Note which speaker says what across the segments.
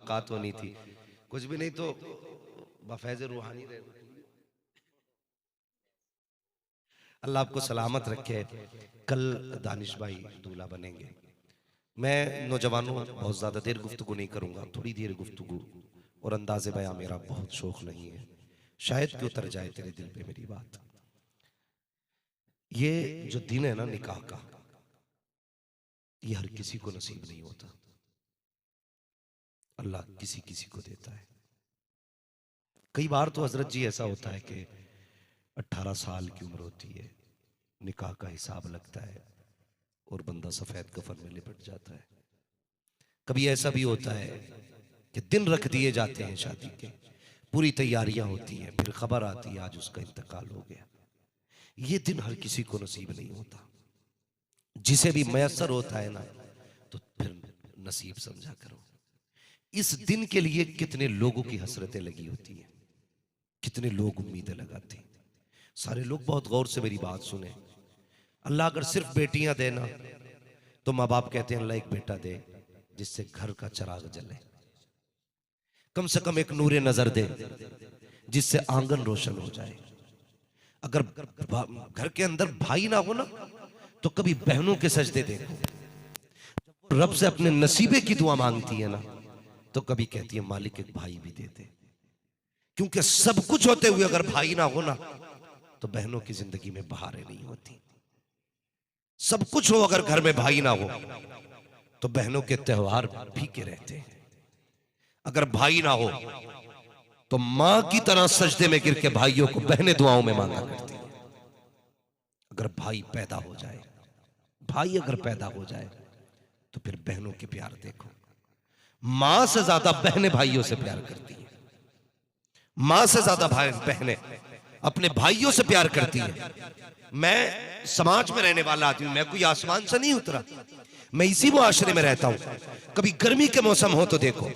Speaker 1: मुलाकात होनी थी, कुछ भी नहीं तो बफैज़ रूहानी रहे। अल्लाह आपको सलामत रखे। कल दानिश भाई दूल्हा बनेंगे। मैं नौजवानों बहुत ज्यादा देर गुफ्तगू नहीं करूंगा, थोड़ी देर गुफ्तगू और अंदाज़े बयां मेरा बहुत शौक नहीं है, शायद कि उतर जाए तेरे दिल पे मेरी बात। ये जो दिन है ना निकाह का, ये हर किसी को नसीब नहीं होता, अल्लाह किसी किसी को देता है। कई बार तो हजरत जी ऐसा होता है कि 18 साल की उम्र होती है, निकाह का हिसाब लगता है और बंदा सफेद कफन में लिपट जाता है। कभी ऐसा भी होता है कि दिन रख दिए जाते हैं शादी के, पूरी तैयारियां होती हैं, फिर खबर आती है आज उसका इंतकाल हो गया। ये दिन हर किसी को नसीब नहीं होता, जिसे भी मयसर होता है ना तो फिर नसीब समझा करो। इस दिन के लिए कितने लोगों की हसरतें लगी होती हैं, कितने लोग उम्मीदें लगाते हैं। सारे लोग बहुत गौर से मेरी बात सुने। अल्लाह अगर सिर्फ बेटियां देना तो माँ बाप कहते हैं अल्लाह एक बेटा दे जिससे घर का चिराग जले, कम से कम एक नूरे नजर दे जिससे आंगन रोशन हो जाए। अगर घर के अंदर भाई ना हो ना तो कभी बहनों के सजदे देखो। रब से अपने नसीबे की दुआ मांगती है ना तो कभी कहती है मालिक एक भाई भी दे दे, क्योंकि सब कुछ होते हुए अगर भाई ना हो ना तो बहनों की जिंदगी में बहारें नहीं होती। सब कुछ हो अगर घर में भाई ना हो तो बहनों के त्योहार फीके रहते हैं। अगर भाई ना हो तो मां की तरह सजदे में गिर के भाइयों को बहनें दुआओं में मांगा करती हैं। अगर भाई पैदा हो जाए, भाई अगर पैदा हो जाए तो फिर बहनों के प्यार देखो। मां से ज्यादा बहनें भाइयों से प्यार करती हैं, मां से ज्यादा बहनें अपने भाइयों से प्यार करती हैं। मैं समाज में रहने वाला आदमी, मैं कोई आसमान से नहीं उतरा, मैं इसी मुआशरे में रहता हूं। कभी गर्मी के मौसम हो तो देखो,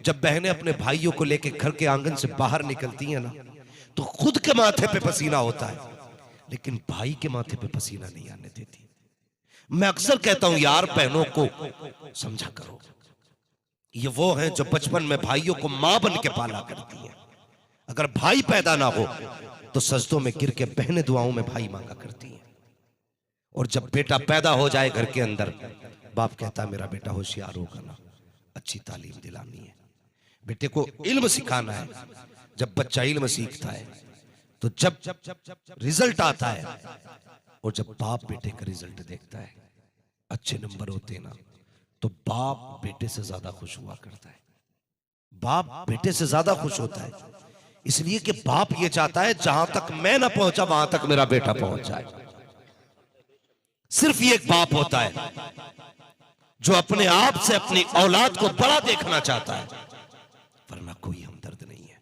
Speaker 1: जब बहनें अपने भाइयों को लेकर घर के आंगन से बाहर निकलती हैं ना तो खुद के माथे पे पसीना होता है, लेकिन भाई के माथे पे पसीना नहीं आने देती। मैं अक्सर कहता हूं यार बहनों को समझा करो, ये वो हैं जो बचपन में भाइयों को मां बन के पाला करती हैं। अगर भाई पैदा ना हो तो सजदों में गिर के बहनें दुआओं में भाई मांगा करती हैं। और जब बेटा पैदा हो जाए घर के अंदर, बाप कहता है मेरा बेटा होशियार होगा ना, अच्छी तालीम दिलानी है, बेटे को इल्म सिखाना है। जब बच्चा इल्म सीखता है तो जब रिजल्ट आता है और जब बाप बेटे का रिजल्ट देखता है अच्छे नंबर होते हैं ना तो बाप बेटे से ज्यादा खुश हुआ करता है। बाप बेटे से ज्यादा खुश होता है, इसलिए कि बाप ये चाहता है जहां तक मैं ना पहुंचा वहां तक मेरा बेटा पहुंच जाए। सिर्फ ये एक बाप होता है जो अपने आप से अपनी औलाद को बड़ा देखना चाहता है, वरना कोई हमदर्द नहीं है।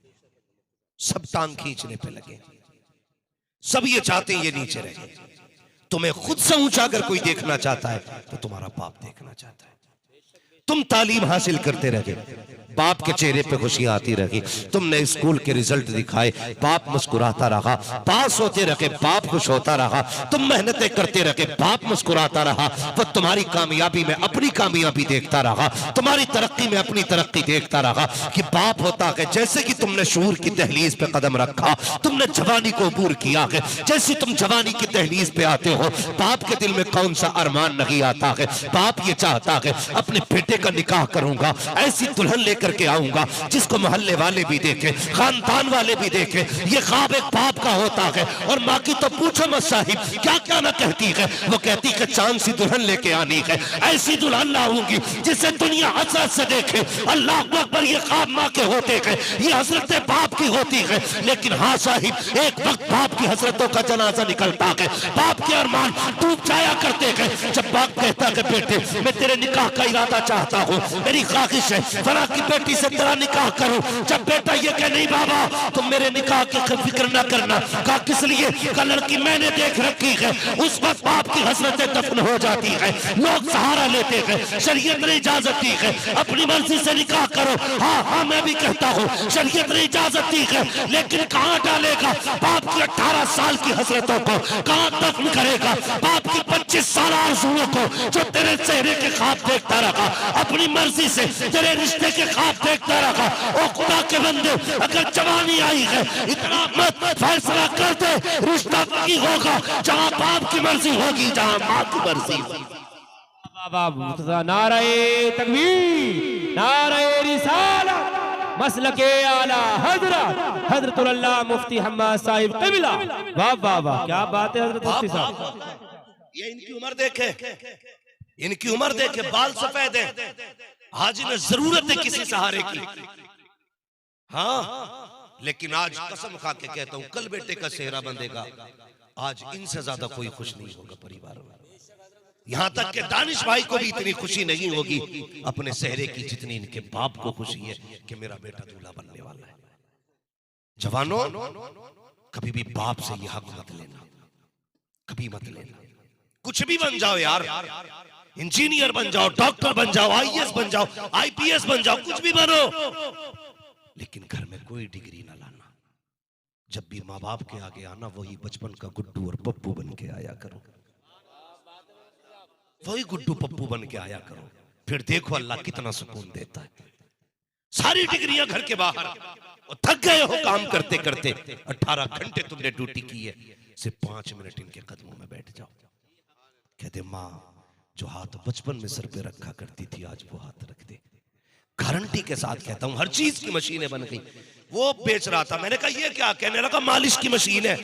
Speaker 1: सब टांग खींचने पे लगे, सब ये चाहते हैं ये नीचे रहे। तुम्हें खुद से ऊंचा अगर कोई देखना चाहता है तो तुम्हारा बाप देखना चाहता है। तुम तालीम हासिल करते रहे, बाप के चेहरे पे खुशियां आती रही। तुमने स्कूल के रिजल्ट दिखाए, बाप मुस्कुराता रहा। पास होते रहे, बाप खुश होता रहा। तुम मेहनतें करते रहे, बाप मुस्कुराता रहा। वो तुम्हारी कामयाबी में अपनी कामयाबी देखता रहा, तुम्हारी तरक्की में अपनी तरक्की देखता रहा। कि बाप होता है जैसे कि तुमने शूर की दहलीज पे कदम रखा, तुमने जवानी को अबूर किया है, जैसे तुम जवानी की दहलीज पे आते हो बाप के दिल में कौन सा अरमान नहीं आता है। बाप ये चाहता है अपने बेटे का निकाह करूंगा, ऐसी दुल्हन लेकर करके आऊंगा जिसको मोहल्ले वाले भी देखे, खानदान वाले भी देखे। ये ख्वाब एक बाप का होता है। और माँ की तो पूछो मत साहिब क्या क्या ना कहती है। वो कहती है चांद सी दुल्हन लेके आनी है, ऐसी दुल्हन लाऊंगी जिसे दुनिया हसरत से देखे। अल्लाह अकबर, ये ख्वाब माँ के होते हैं, ये हसरत बाप की होती है। लेकिन हाँ साहिब, एक वक्त बाप की हसरतों का जनाजा निकलता है, बाप के अरमान डूब जाया करते हैं। जब बाप कहता है बेटे मैं तेरे निकाह का इरादा चाहता हूँ, मेरी ख्वाहिश है फला की बेटी से तेरा निकाह करूं। जब बेटा ये कहे नहीं बाबा तुम मेरे निकाह की फिक्र ना करना, कहा किस लिए, कहा लड़की मैंने देख रखी है। उस वक्त बाप की हसरतें दफन हो जाती है, लोग सहारा लेते हैं। शरीयत ने इजाजत दी है अपनी मर्जी से निकाह करो। हाँ हाँ मैं भी कहता हूँ शरीयत ने इजाजत दी है, लेकिन कहाँ डालेगा बाप की 18 साल की हसरतों को, कहाँ दफन करेगा बाप की 25 साल आरज़ुओं को जो तेरे चेहरे के ख्वाब देखता रहा, अपनी मर्जी से तेरे रिश्ते के ख्वाब देखता रहा। ओ खुदा के बंदे, अगर जवानी आई है इतना मत फैसला कर दे, रिश्ता वही होगा जहां बाप की मर्जी होगी, जहां माँ की मर्जी होगी।
Speaker 2: नारे तकबीर, नारे रिसालत, मसलके आला हजरत हजरतुल अल्लाह मुफ्ती हम्माद साहिब क़िबला। वाह वाह वाह, क्या बात है हजरत मुफ्ती साहब।
Speaker 1: ये इनकी उम्र देखे, इनकी उम्र देखे, बाल सफेद है, आज इन्हें जरूरत है किसी सहारे की। हाँ, लेकिन आज कसम खा के कहता हूं, कल बेटे का सेहरा बंधेगा, आज इनसे ज्यादा कोई खुश नहीं होगा परिवार में। यहां तक कि दानिश भाई को भी इतनी खुशी नहीं होगी अपने सेहरे की जितनी इनके बाप को खुशी है कि मेरा बेटा दूल्हा बनने वाला है। जवानों, कभी भी बाप से यह हक मत लेना, कभी मत लेना। कुछ भी बन जाओ यार, इंजीनियर बन जाओ, डॉक्टर बन जाओ, आईएएस बन जाओ, आईपीएस बन जाओ, कुछ भी बनो, लेकिन घर में कोई डिग्री ना लाना। जब भी माँ बाप के आगे आना, वही बचपन का गुड्डू और पप्पू बन के आया करो, वही गुड्डू पप्पू बन के आया करो, फिर देखो अल्लाह कितना सुकून देता है। सारी डिग्रियां घर के बाहर, और थक गए हो काम करते करते, 18 घंटे तुमने ड्यूटी की है, सिर्फ 5 मिनट इनके कदमों में बैठ जाओ। कहते माँ, जो हाथ बचपन में सर पे रखा करती थी, आज वो हाथ रख दे। गारंटी के साथ कहता हूं, हर चीज की मशीनें बन गई। वो बेच रहा था, मैंने कहा ये क्या? कहने लगा मालिश की मशीन है।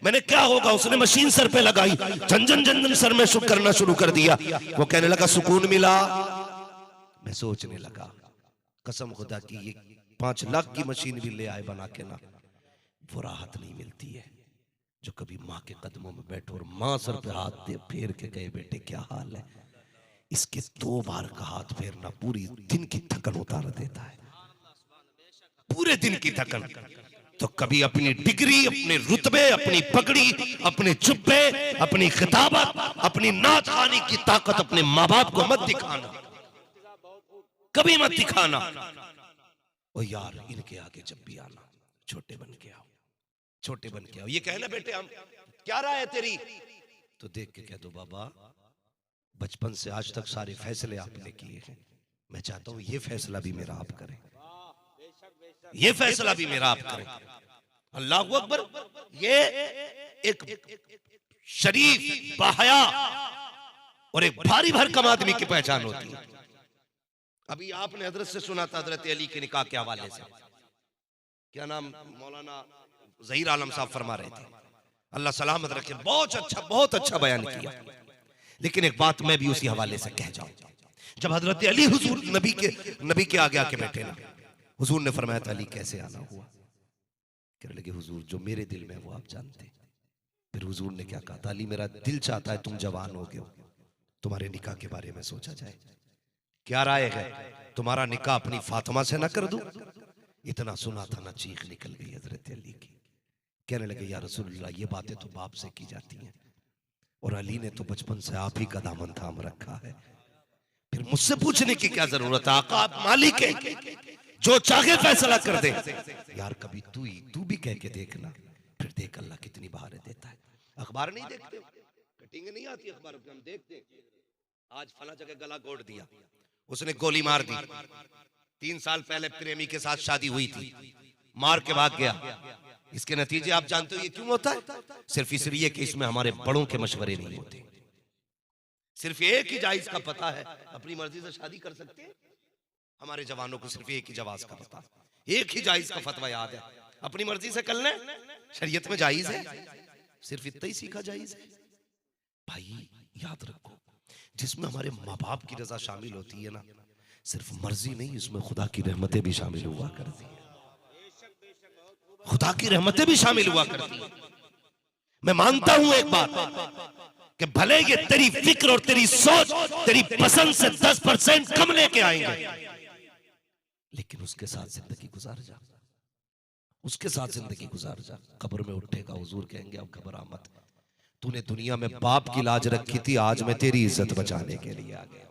Speaker 1: मैंने क्या होगा? उसने मशीन सर पे लगाई, झंझन झंझन सर में शुक करना शुरू कर दिया। वो कहने लगा सुकून मिला। मैं सोचने लगा, कसम खुदा की, ये 5 लाख की मशीन भी ले आए बना के ना, वो राहत नहीं मिलती है जो कभी माँ के कदमों में बैठो और माँ सर पे हाथ दे फेर के गए, बेटे क्या हाल है। इसके 2 बार का हाथ फेरना पूरी दिन की थकन उतार देता है, पूरे दिन की थकन। तो कभी अपनी डिग्री, अपने रुतबे, अपनी पगड़ी, अपने जुब्बे, अपनी खिताबत, अपनी नाच खाने की ताकत अपने माँ बाप को मत दिखाना, कभी मत दिखाना। ओ यार, इनके आगे जब भी आना, छोटे बन के आओ, छोटे बन के आओ। ये कहना बेटे हम क्या राय है तेरी, तो देख के कह दो बाबा, बचपन से आज तक सारे फैसले आपने किए हैं, मैं चाहता हूं ये फैसला भी मेरा आप करें, ये फैसला भी मेरा आप करें। अल्लाहू अकबर। ये एक शरीफ, बाहया और एक भारी भरकम आदमी की पहचान होती है। अभी आपने हजरत से सुना था, हजरत अली के निकाह के हवाले से, क्या नाम, मौलाना ज़हीर आलम साहब फरमा रहे थे, अल्लाह सलामत रखे, बहुत अच्छा बयान किया। लेकिन एक बात मैं भी उसी हवाले से कह जाऊं। जब हजरत अली हुजूर नबी के आगे आके बैठे ना, हुजूर ने फरमाया था अली कैसे आना हुआ? कहने लगे हुजूर जो मेरे दिल में है वो आप जानते। फिर हुजूर ने क्या कहा था, अली मेरा दिल चाहता है तुम जवान हो गए हो, तुम्हारे निकाह के बारे में सोचा जाए, क्या राय है? तुम्हारा निकाह अपनी फातिमा से ना कर दूं? इतना सुना था ना, चीख निकल गई हजरत अली की। कहने लगे या रसूलुल्लाह, ये बातें तो बाप से की जाती हैं, और अली ने तो बचपन से आप ही का दामन थाम रखा है, फिर मुझसे पूछने की क्या जरूरत है? आका आप मालिक हैं, जो चाहे फैसला कर दे। यार कभी तू भी कह के देखना, फिर देख अल्लाह कितनी बहारें देता है। अखबार नहीं देखते, कटिंग नहीं आती अखबार पे, हम देखते हैं आज फला जगह गला घोट दिया, उसने गोली मार दी, 3 साल पहले प्रेमी के साथ शादी हुई थी, मार के भाग गया। इसके नतीजे आप जानते हो ये क्यों होता है? सिर्फ इसलिए कि इसमें हमारे बड़ों के मशवरे नहीं होते। सिर्फ एक ही जायज का पता है, अपनी मर्जी से शादी कर सकते हैं। हमारे जवानों को सिर्फ एक ही जवाज का पता, एक ही जायज का फतवा याद है, अपनी मर्जी से कर लें, शरीयत में जायज है, सिर्फ इतना ही सीखा जायज है। भाई याद रखो, जिसमें हमारे माँ बाप की रजा शामिल होती है ना, सिर्फ मर्जी नहीं, इसमें खुदा की रहमतें भी शामिल हुआ करती है, खुदा की रहमतें भी शामिल हुआ करती है। मैं मानता हूं एक बात कि भले ये तेरी फिक्र और तेरी सोच तेरी पसंद से 10% कम लेके आएंगे, लेकिन उसके साथ जिंदगी गुजार जा, उसके साथ जिंदगी गुजार जा। कब्र में उठेगा, हुजूर कहेंगे अब घबरा मत, तूने दुनिया में बाप की लाज रखी थी, आज मैं तेरी इज्जत बचाने के लिए आ गया।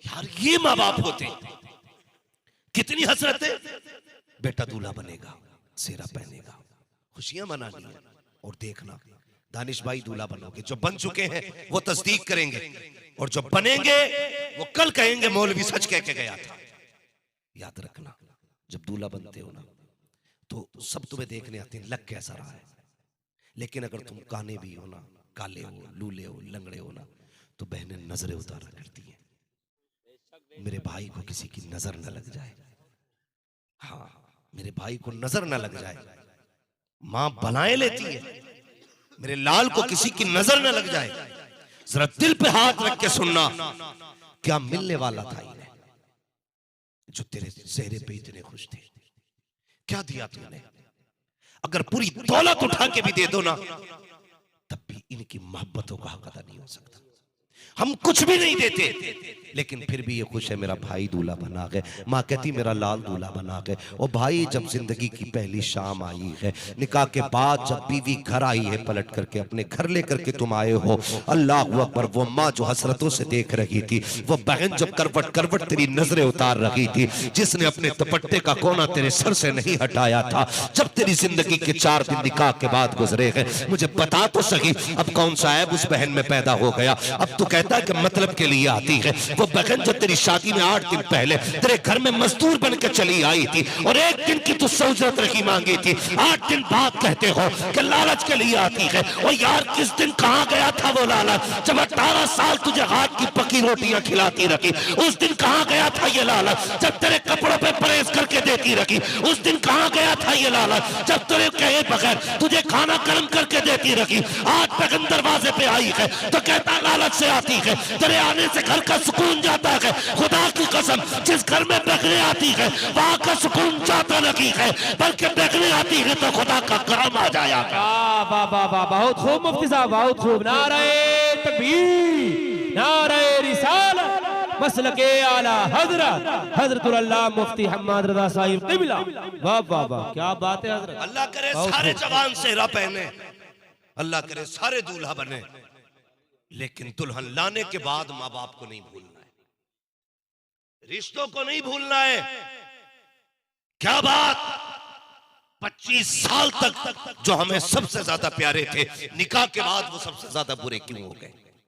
Speaker 1: यार ये माँ बाप होते, कितनी हसरत है। बेटा दूल्हा बनेगा, सेहरा पहनेगा, खुशियां मनानी है, और देखना दानिश भाई दूल्हा बनोगे, जो बन चुके हैं वो तस्दीक करेंगे, और जो बनेंगे वो कल कहेंगे मौलवी सच कह के गया था। याद रखना, जब दूल्हा बनते हो ना तो सब तुम्हें देखने आते हैं लग कैसा रहा है, लेकिन अगर तुम काने भी हो ना, काले हो, लूले हो, लंगड़े हो ना, तो बहनें नजरें उतारा करती हैं। मेरे भाई को किसी की नजर न लग जाए, हाँ मेरे भाई को नजर न लग जाए, मां बनाए लेती है, मेरे लाल को किसी की नजर न लग जाए। जरा दिल पे हाथ रख के सुनना, क्या मिलने वाला था इन्हें जो तेरे चेहरे पे इतने खुश थे? क्या दिया तूने? अगर पूरी दौलत उठा के भी दे दो ना, तब भी इनकी मोहब्बतों का हक अदा नहीं हो सकता। हम कुछ भी नहीं देते, लेकिन फिर भी ये खुश है मेरा भाई दूल्हा बना गए। माँ कहती मेरा लाल दूल्हा बना गए। और भाई जब जिंदगी की पहली शाम आई है, निकाह के बाद जब बीवी घर आई है पलट करके, अपने घर लेकर के तुम आए हो, अल्लाह अकबर, वो माँ जो हसरतों से देख रही थी, वो बहन जब करवट करवट तेरी नजरें उतार रही थी, जिसने अपने दुपट्टे का कोना तेरे सर से नहीं हटाया था, जब तेरी जिंदगी के 4 दिन निकाह के बाद गुजरे हैं, मुझे बता तो सही अब कौन सा ऐब उस बहन में पैदा हो गया? अब तू कहता है कि मतलब के लिए आती है। वो बहन जो तेरी शादी में 8 दिन पहले तेरे घर में मजदूर बन के चली आई थी और 1 दिन की तू सौजरत रखी मांगी थी, 8 दिन बाद कहते हो कि लालच के लिए आती है। और यार किस दिन कहां गया था वो लालच? जब 18 साल तुझे हाथ की पकी रोटियां खिलाती रखी, उस दिन कहां गया था ये लालच? जब तेरे कपड़ों पे प्रेस करके देती रखी, उस दिन कहां गया था ये लालच? जब तेरे कहे बगैर तुझे खाना गर्म करके देती रखी, आज बहन दरवाजे पे आई है तो कहता लालच से आती है। तेरे आने से घर का सुकून जाता है। खुदा की कसम, जिस घर में बहनें आती है वहां का सुकून जाता नहीं है, बल्कि बहनें आती है तो खुदा का करम आ जाया।
Speaker 2: वाह वाह वाह, बहुत खूब मुफ्ती साहब, बहुत खूब। नारे तकबीर, नारे रिसालत, मसलके आला हजरत हजरतुल अल्लाह मुफ्ती हम्मद रजा साहिब क़िबला। वाह वाह वाह, क्या बात है हजरत।
Speaker 1: अल्लाह करे सारे जवान सेहरा पहने, अल्लाह करे सारे दूल्हा बने, लेकिन दुल्हन लाने के बाद माँ बाप को नहीं भूलना है, रिश्तों को नहीं भूलना है। क्या बात, 25 साल तक जो हमें सबसे ज्यादा प्यारे थे, निकाह के बाद वो सबसे ज्यादा बुरे क्यों हो गए?